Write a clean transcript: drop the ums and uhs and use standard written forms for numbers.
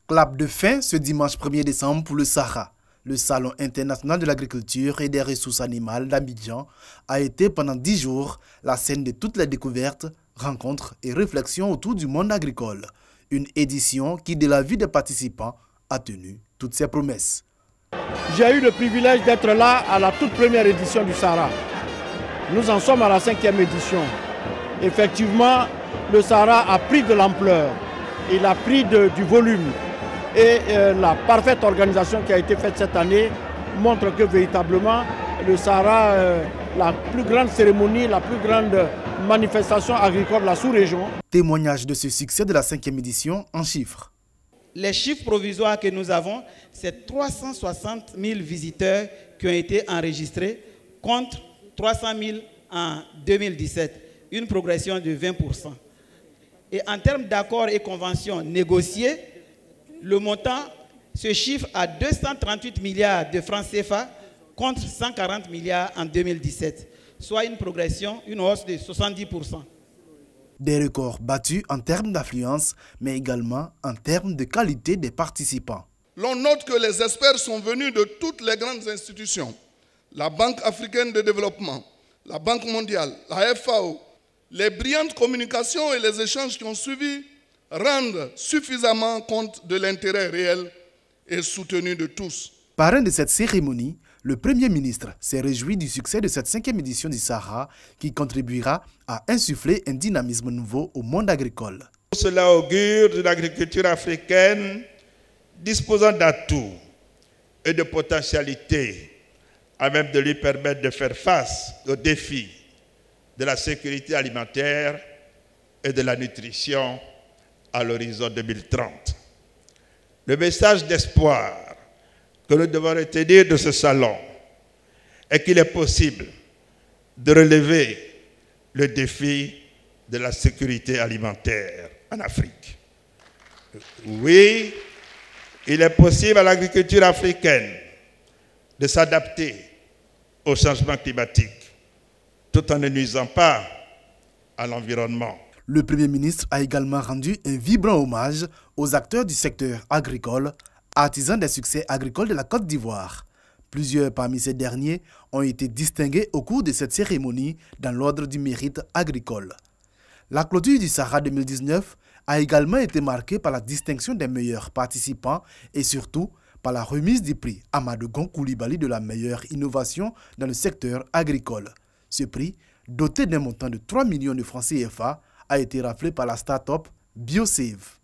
Clap de fin ce dimanche 1er décembre pour le Sahara. Le Salon international de l'agriculture et des ressources animales d'Abidjan a été pendant 10 jours la scène de toutes les découvertes, rencontres et réflexions autour du monde agricole. Une édition qui, de la vie des participants, a tenu toutes ses promesses. J'ai eu le privilège d'être là à la toute première édition du Sahara. Nous en sommes à la 5e édition. Effectivement, le Sahara a pris de l'ampleur, il a pris du volume. Et la parfaite organisation qui a été faite cette année montre que véritablement le Sahara, la plus grande cérémonie, la plus grande manifestation agricole de la sous-région. Témoignage de ce succès de la 5e édition en chiffres. Les chiffres provisoires que nous avons, c'est 360 000 visiteurs qui ont été enregistrés contre 300 000 en 2017, une progression de 20%. Et en termes d'accords et conventions négociés, le montant se chiffre à 238 milliards de francs CFA contre 140 milliards en 2017, soit une progression, une hausse de 70%. Des records battus en termes d'affluence, mais également en termes de qualité des participants. L'on note que les experts sont venus de toutes les grandes institutions, la Banque africaine de développement, la Banque mondiale, la FAO. Les brillantes communications et les échanges qui ont suivi rendent suffisamment compte de l'intérêt réel et soutenu de tous. Parrain de cette cérémonie, le Premier ministre s'est réjoui du succès de cette 5e édition du Sahara qui contribuera à insuffler un dynamisme nouveau au monde agricole. Cela augure d'une agriculture africaine disposant d'atouts et de potentialités à même de lui permettre de faire face aux défis de la sécurité alimentaire et de la nutrition à l'horizon 2030. Le message d'espoir que nous devons retenir de ce salon est qu'il est possible de relever le défi de la sécurité alimentaire en Afrique. Oui, il est possible à l'agriculture africaine de s'adapter au changement climatique tout en ne nuisant pas à l'environnement. Le Premier ministre a également rendu un vibrant hommage aux acteurs du secteur agricole, artisans des succès agricoles de la Côte d'Ivoire. Plusieurs parmi ces derniers ont été distingués au cours de cette cérémonie dans l'ordre du mérite agricole. La clôture du Sahara 2019 a également été marquée par la distinction des meilleurs participants et surtout par la remise du prix Amadou Gon Coulibaly de la meilleure innovation dans le secteur agricole. Ce prix, doté d'un montant de 3 millions de francs CFA, a été raflé par la start-up BioSave.